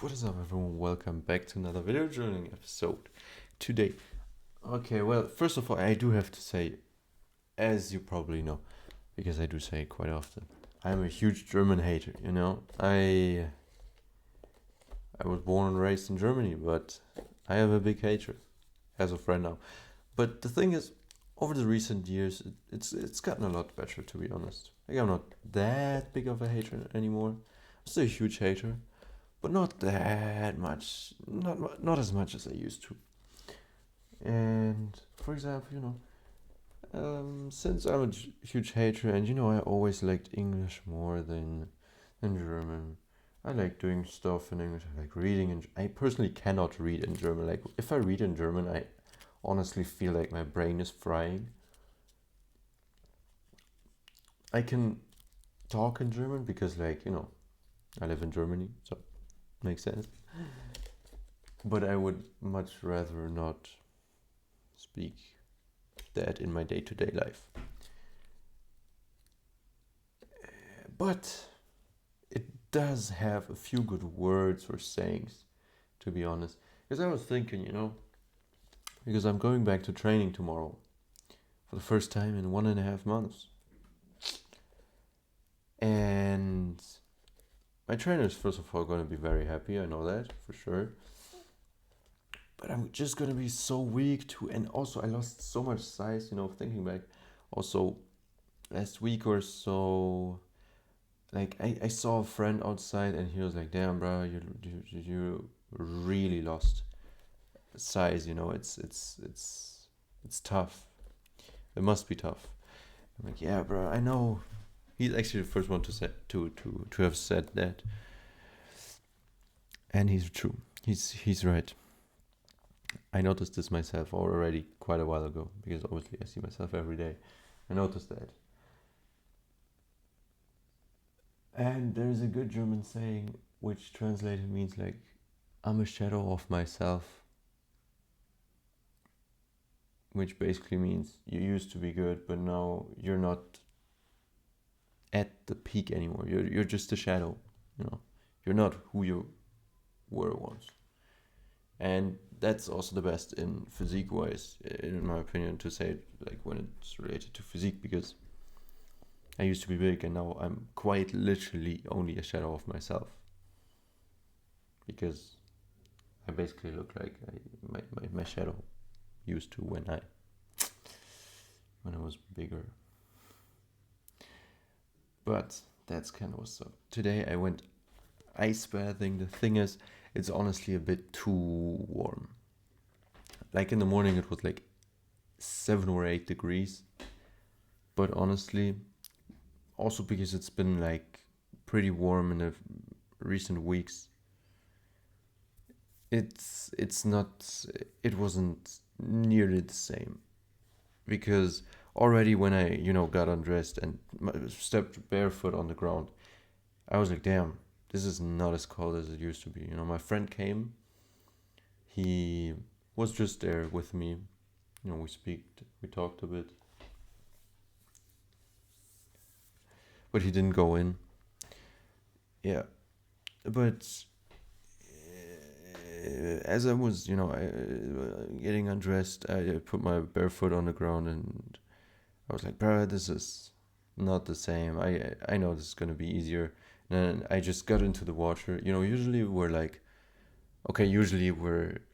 What is up, everyone? Welcome back to another video journaling episode. Today, first of all, I do have to say, as you probably know, because I do say it quite often, I'm a huge German hater. I was born and raised in Germany, but I am a big hater as of right now. But the thing is, over the recent years, it's gotten a lot better, to be honest. Like, I'm not that big of a hater anymore. I'm still a huge hater, but not that much. Not as much as I used to. And for example, since I'm a huge hater, and I always liked English more than German. I like doing stuff in English. I like reading, and I personally cannot read in German. Like, if I read in German, I honestly feel like my brain is frying. I can talk in German because, I live in Germany, so it makes sense. But I would much rather not speak that in my day-to-day life. But it does have a few good words or sayings, to be honest. Because I was thinking, because I'm going back to training tomorrow for the first time in 1.5 months. And my trainer is, first of all, going to be very happy. I know that for sure. But I'm just going to be so weak too. And also, I lost so much size, thinking back. Also, last week or so, like, I saw a friend outside and he was like, damn, bro, you really lost size. It's tough. It must be tough. I'm like, yeah, bro, I know. He's actually the first one to have said that, and he's true. He's right. I noticed this myself already quite a while ago, because obviously I see myself every day. I noticed that. And there's a good German saying which translated means like, I'm a shadow of myself. Which basically means you used to be good, but now you're not at the peak anymore. You're just a shadow, You're not who you were once. And that's also the best in physique wise, in my opinion, to say it, like, when it's related to physique, because I used to be big and now I'm quite literally only a shadow of myself, because I basically look like my shadow used to when I was bigger. But that's kind of what's up. Today I went ice bathing. The thing is, it's honestly a bit too warm. Like, in the morning it was like 7 or 8 degrees. But honestly, also because it's been like pretty warm in the recent weeks, it's not, it wasn't nearly the same. Because already when I, got undressed and stepped barefoot on the ground, I was like, damn, this is not as cold as it used to be. My friend came. He was just there with me. We talked a bit. But he didn't go in. Yeah. But as I was, getting undressed, I put my bare foot on the ground and I was like, bro, this is not the same. I know this is going to be easier. And then I just got into the water. Usually we're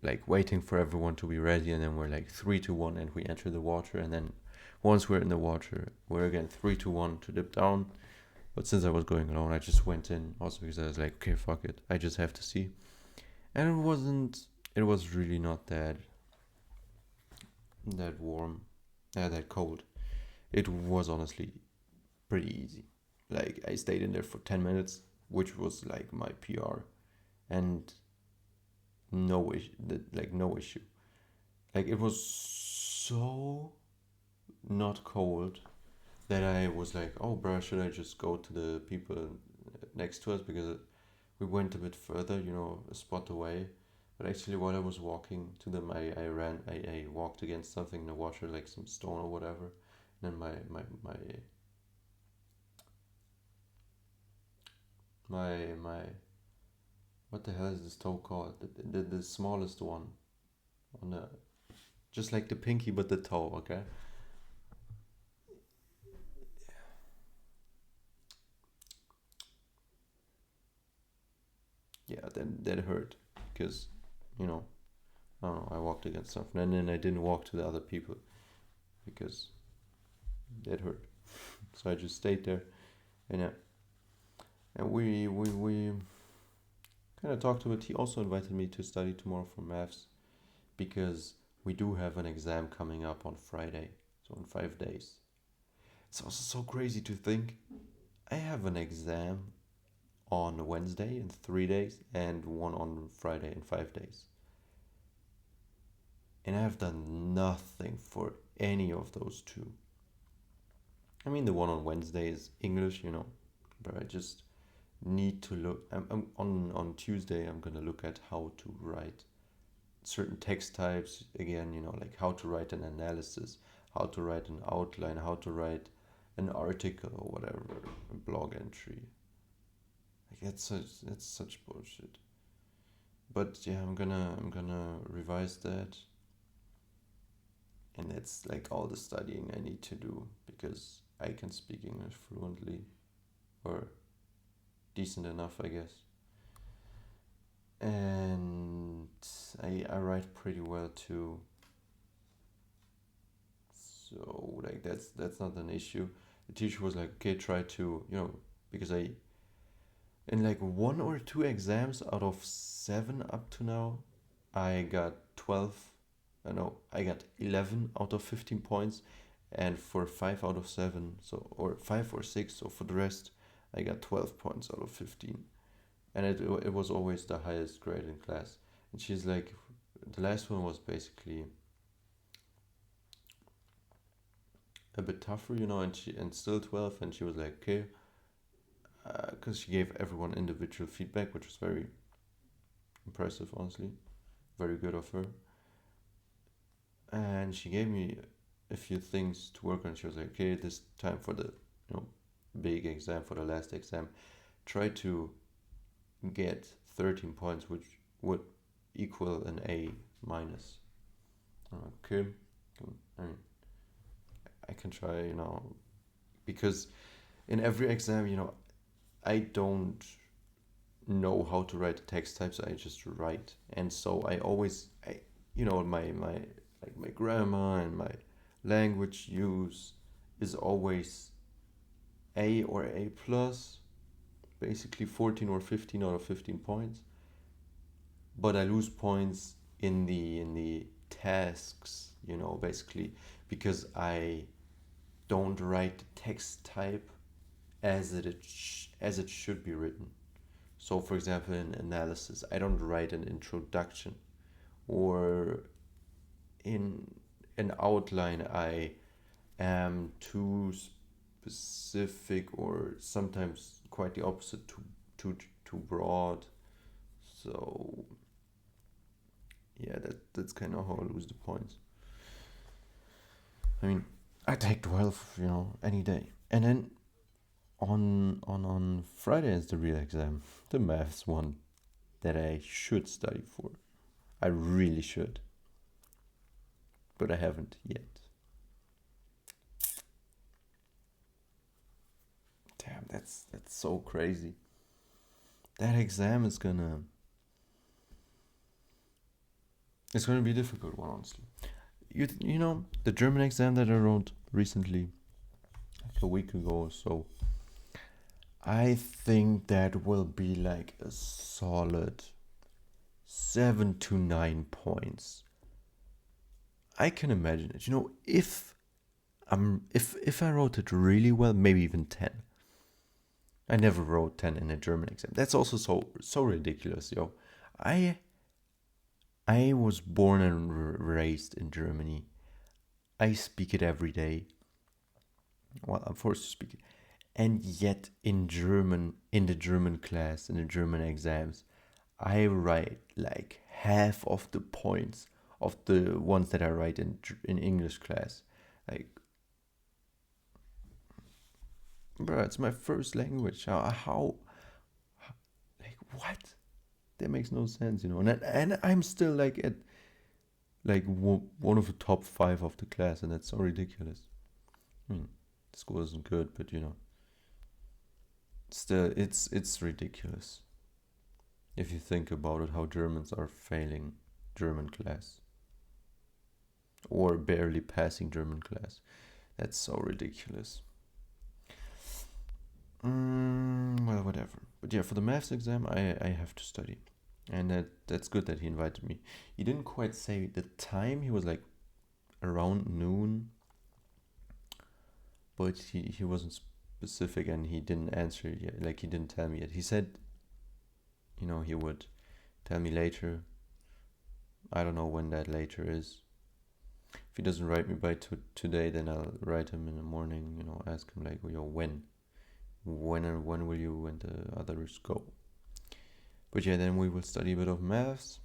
like waiting for everyone to be ready, and then we're like 3, 2, 1, and we enter the water. And then once we're in the water, we're again 3, 2, 1 to dip down. But since I was going alone, I just went in, also because I was like, okay, fuck it, I just have to see. And it was really not that warm, that cold. It was honestly pretty easy. Like, I stayed in there for 10 minutes, which was like my PR, and no issue. Like, no issue. Like, it was so not cold that I was like, oh, bro, should I just go to the people next to us, because we went a bit further, a spot away. But actually, while I was walking to them, I walked against something in the water, like some stone or whatever. And then my What the hell is this toe called? The smallest one on the, just like the pinky, but the toe. Okay. Yeah, then that hurt because, you know, I don't know. I walked against something, and then I didn't walk to the other people because that hurt. So I just stayed there, and yeah, and we kind of talked to it. He also invited me to study tomorrow for maths because we do have an exam coming up on Friday, so in 5 days. It's also so crazy to think I have an exam on Wednesday in 3 days and one on Friday in 5 days. And I have done nothing for any of those two. I mean, the one on Wednesday is English, but I just need to look. On Tuesday, I'm gonna look at how to write certain text types again, like how to write an analysis, how to write an outline, how to write an article or whatever, a blog entry. Like that's such bullshit. But yeah, I'm gonna revise that, and that's like all the studying I need to do because I can speak English fluently or decent enough, I guess. And I write pretty well too. So like that's not an issue. The teacher was like, okay, try to, because I in like one or two exams out of seven up to now, I got 12. No, I got 11 out of 15 points, and for five out of seven, so or five or six, so for the rest, I got 12 points out of 15, and it was always the highest grade in class. And she's like, the last one was basically a bit tougher, and still 12, and she was like, okay, because she gave everyone individual feedback, which was very impressive, honestly, very good of her. And she gave me a few things to work on. She was like, okay, this time for the big exam, for the last exam, try to get 13 points, which would equal an A minus. I'm like, okay, I mean, I can try, because in every exam, I don't know how to write the text types. I just write, and so I always, my like my grammar and my language use is always A or A plus, basically 14 or 15 out of 15 points. But I lose points in the tasks, basically because I don't write the text type as it should be written. So, for example, in analysis, I don't write an introduction, or in an outline, I am too specific, or sometimes quite the opposite, too broad. So yeah, that's kind of how I lose the points. I mean, I take 12, any day, and then on Friday is the real exam, the maths one that I should study for. I really should, but I haven't yet. Damn, that's so crazy. That exam is gonna it's gonna be a difficult one, honestly. You know the German exam that I wrote recently, like a week ago or so. I think that will be like a solid 7 to 9 points. I can imagine it. If I wrote it really well, maybe even 10. I never wrote 10 in a German exam. That's also so ridiculous, yo. I I was born and raised in Germany. I speak it every day. Well, I'm forced to speak it. And yet in the German class, in the German exams, I write like half of the points of the ones that I write in English class. Like, bro, it's my first language. How like what? that makes no sense, you know. And I'm still like at like one of the top 5 of the class, and that's so ridiculous. I mean, school isn't good, but you know, still, it's ridiculous if you think about it. How Germans are failing German class or barely passing German class. That's so ridiculous. Well, whatever. But yeah, for the maths exam, I have to study. And that's good that he invited me. He didn't quite say the time. He was like around noon, but he wasn't specific, and he didn't answer yet. Like, he didn't tell me yet. He said, you know, he would tell me later. I don't know when that later is. If he doesn't write me by today, then I'll write him in the morning, you know, ask him like, yo, when will you and the others go? But yeah, then we will study a bit of maths.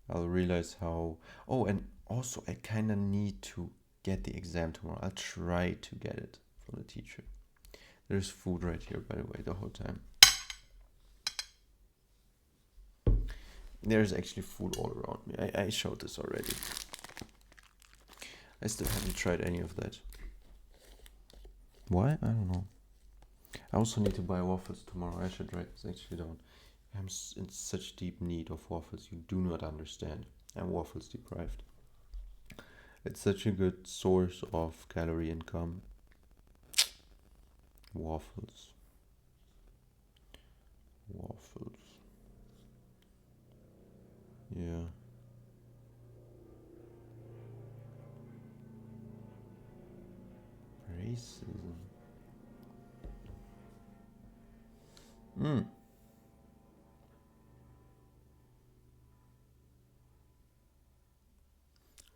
I'll realize how. Oh, and also I kind of need to get the exam tomorrow. I'll try to get it from the teacher. There's food right here, by the way, the whole time. There's actually food all around me. I showed this already. I still haven't tried any of that. Why? I don't know. I also need to buy waffles tomorrow. I should write this. Actually, don't. I'm in such deep need of waffles. You do not understand. I'm waffles deprived. It's such a good source of calorie income. Waffles. Yeah. Racism.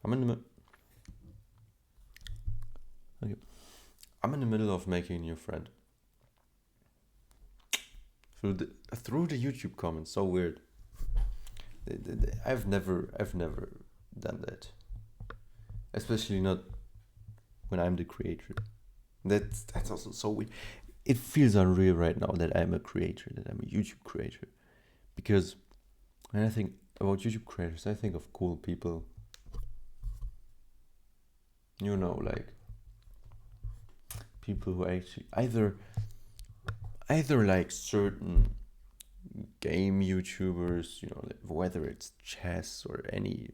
I'm in the okay. I'm in the middle of making a new friend through the YouTube comments. So weird. I've never done that, especially not when I'm the creator. That's also so weird. It feels unreal right now that I'm a creator, that I'm a YouTube creator, because when I think about YouTube creators, I think of cool people. You know, like people who actually either like certain game YouTubers, you know, whether it's chess or any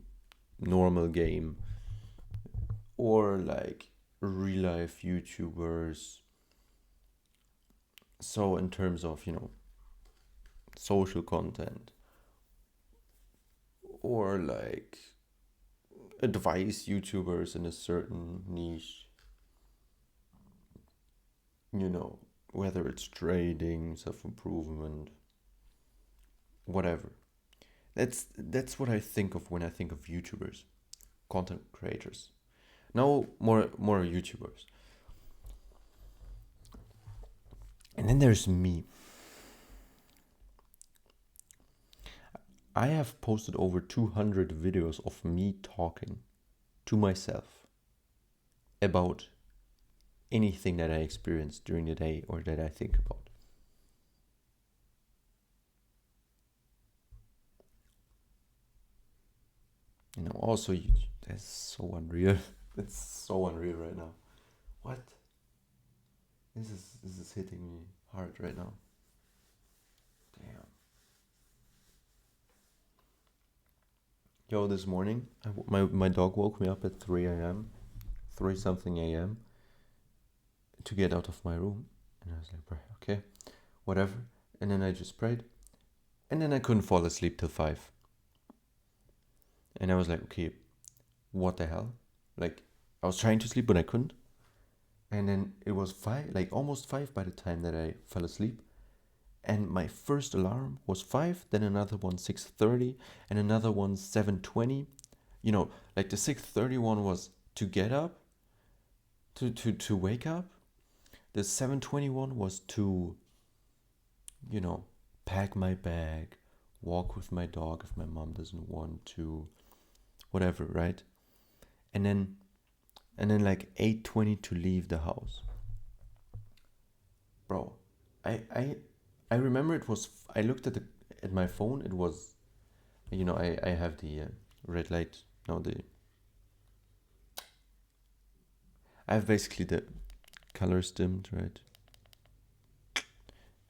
normal game, or like real life YouTubers. So in terms of, you know, social content, or like advice YouTubers in a certain niche, you know, whether it's trading, self-improvement, whatever. That's what I think of when I think of YouTubers, content creators. No, more YouTubers. And then there's me. I have posted over 200 videos of me talking to myself about anything that I experience during the day or that I think about. You know, also, that's so unreal. That's so unreal right now. What? This is hitting me hard right now. Damn. Yo, this morning, my dog woke me up at 3 a.m., 3 something a.m., to get out of my room. And I was like, okay, whatever. And then I just prayed. And then I couldn't fall asleep till 5. And I was like, okay, what the hell? Like, I was trying to sleep, but I couldn't. And then it was 5, like almost 5 by the time that I fell asleep. And my first alarm was 5, then another one 6:30, and another one 7:20. You know, like the 6:30 one was to get up, to wake up. The 7:20 one was to, you know, pack my bag, walk with my dog if my mom doesn't want to, whatever, right? And then like 8:20 to leave the house. Bro, I remember it was, I looked at at my phone it was, I have the red light. No, I have basically the colors dimmed, right?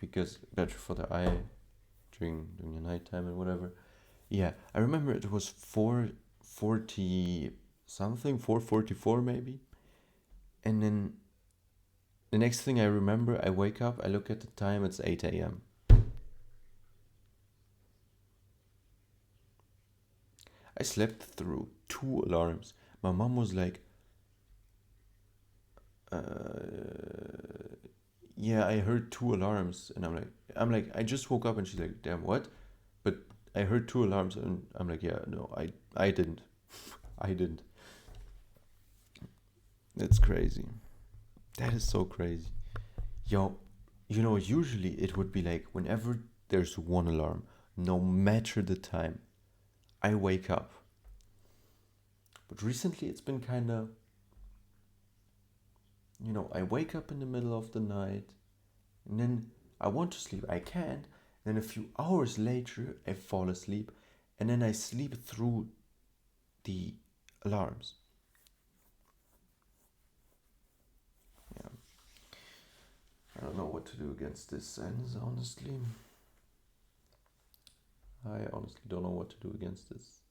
Because better for the eye during the nighttime and whatever. Yeah, I remember it was 4:40 something, 4:44 maybe. And then the next thing I remember, I wake up, I look at the time, it's 8 a.m. I slept through 2 alarms. My mom was like, yeah, I heard 2 alarms. And I'm like, I just woke up. And she's like, damn, what? But I heard 2 alarms. And I'm like, yeah, no, I didn't. I didn't. That's crazy. That is so crazy. Yo, usually it would be like whenever there's one alarm, no matter the time, I wake up. But recently it's been kind of, I wake up in the middle of the night and then I want to sleep. I can't. Then a few hours later, I fall asleep and then I sleep through the alarms. Yeah. I don't know what to do against this sense, honestly. I honestly don't know what to do against this.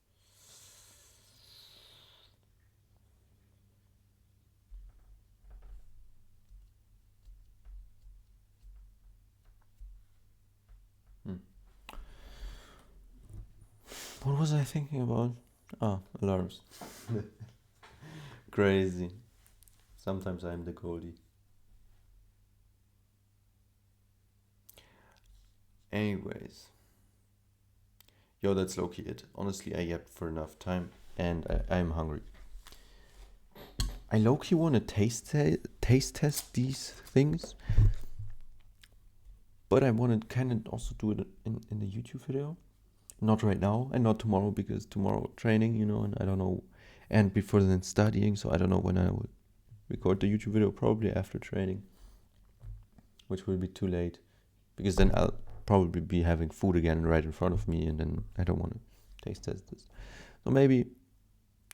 What was I thinking about? Alarms. Crazy. Sometimes I'm the Goldie. Anyways. Yo, that's low-key it. Honestly, I yapped for enough time and I'm hungry. I low-key want to taste test these things. But I want to kind of also do it in the YouTube video. Not right now and not tomorrow because tomorrow training, and I don't know. And before then studying, so I don't know when I will record the YouTube video, probably after training. Which will be too late. Because then I'll probably be having food again right in front of me and then I don't want to taste test this. So maybe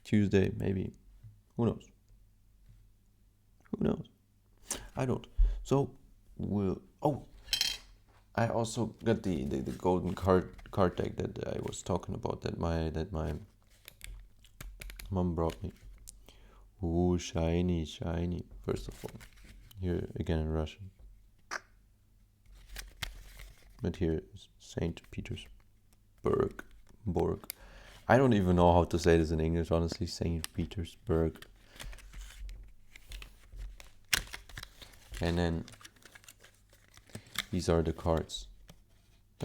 Tuesday, maybe. Who knows? Who knows? I don't. So I also got the golden card deck that I was talking about that my mom brought me. Ooh, shiny. First of all, here again in Russian. But here is St. Petersburg. I don't even know how to say this in English, honestly. St. Petersburg. And then these are the cards.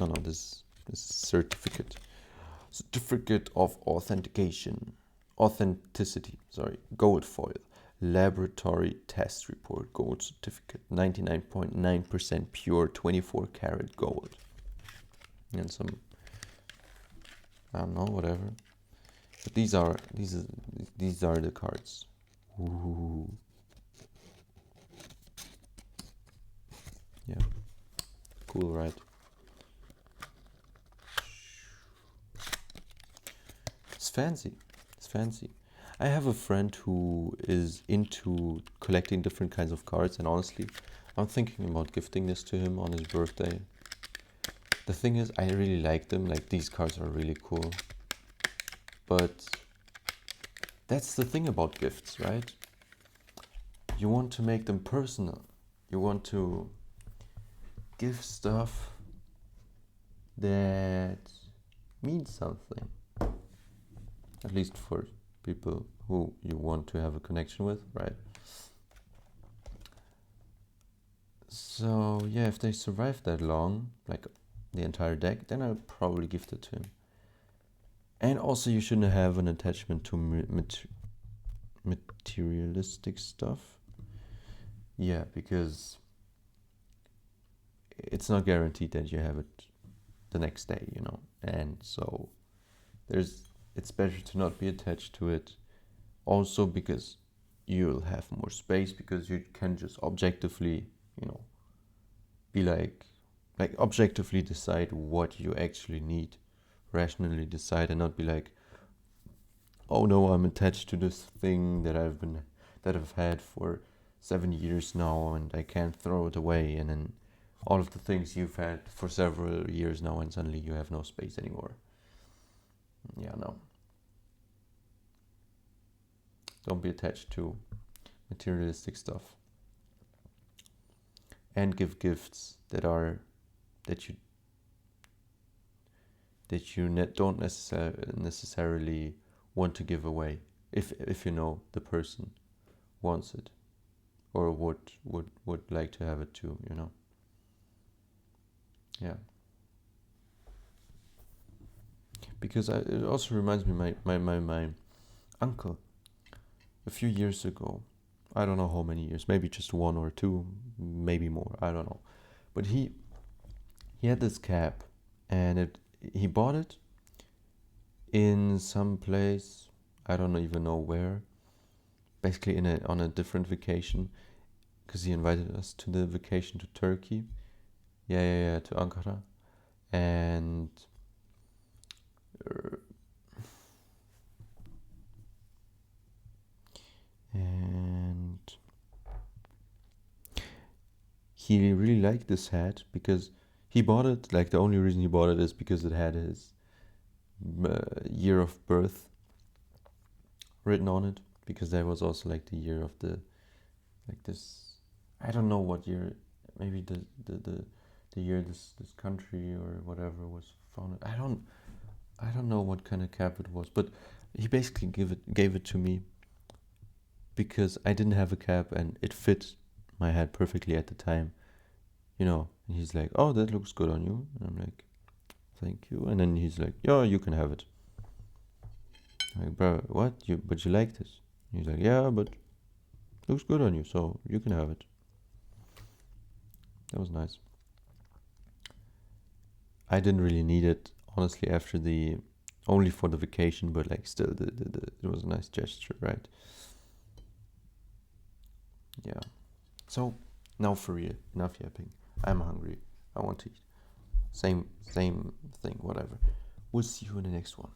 Oh no, this certificate. Certificate of authenticity, gold foil. Laboratory test report, gold certificate, 99.9% pure 24 karat gold. And some, I don't know, whatever. But these are the cards. Ooh. Yeah. Cool, right? It's fancy. I have a friend who is into collecting different kinds of cards, and honestly, I'm thinking about gifting this to him on his birthday. The thing is, I really like them, like these cards are really cool. But that's the thing about gifts, right? You want to make them personal. You want to give stuff that means something. At least for people who you want to have a connection with, right? So yeah, if they survive that long, like the entire deck, then I'll probably gift it to him. And also you shouldn't have an attachment to materialistic stuff. Yeah, because it's not guaranteed that you have it the next day, and so it's better to not be attached to it. Also because you'll have more space, because you can just objectively, be like, like objectively decide what you actually need, rationally decide, and not be like, oh no, I'm attached to this thing that I've had for 7 years now, and I can't throw it away. And then all of the things you've had for several years now, and suddenly you have no space anymore. Yeah, no. Don't be attached to materialistic stuff. And give gifts that you don't necessarily want to give away, if you know the person wants it or would like to have it too, you know. Yeah. Because it also reminds me my uncle a few years ago. I don't know how many years, maybe just 1 or 2, maybe more, I don't know. But he had this cap, and he bought it in some place, I don't even know where, basically on a different vacation, because he invited us to the vacation to Turkey. Yeah, to Ankara. And and he really liked this hat because he bought it, like the only reason he bought it is because it had his year of birth written on it, because that was also like the year of the, like this, I don't know what year, maybe the year this country or whatever was founded. I don't know what kind of cap it was, but he basically gave it to me because I didn't have a cap and it fit my head perfectly at the time, you know. And he's like, "Oh, that looks good on you," and I'm like, "Thank you." And then he's like, "Yeah, you can have it." I'm like, "Bro, what? But you like this?" And he's like, "Yeah, but it looks good on you, so you can have it." That was nice. I didn't really need it, honestly, after the only for the vacation, but like still, it was a nice gesture, right? Yeah. So now for real, enough yapping. I'm hungry. I want to eat. Same thing. Whatever. We'll see you in the next one.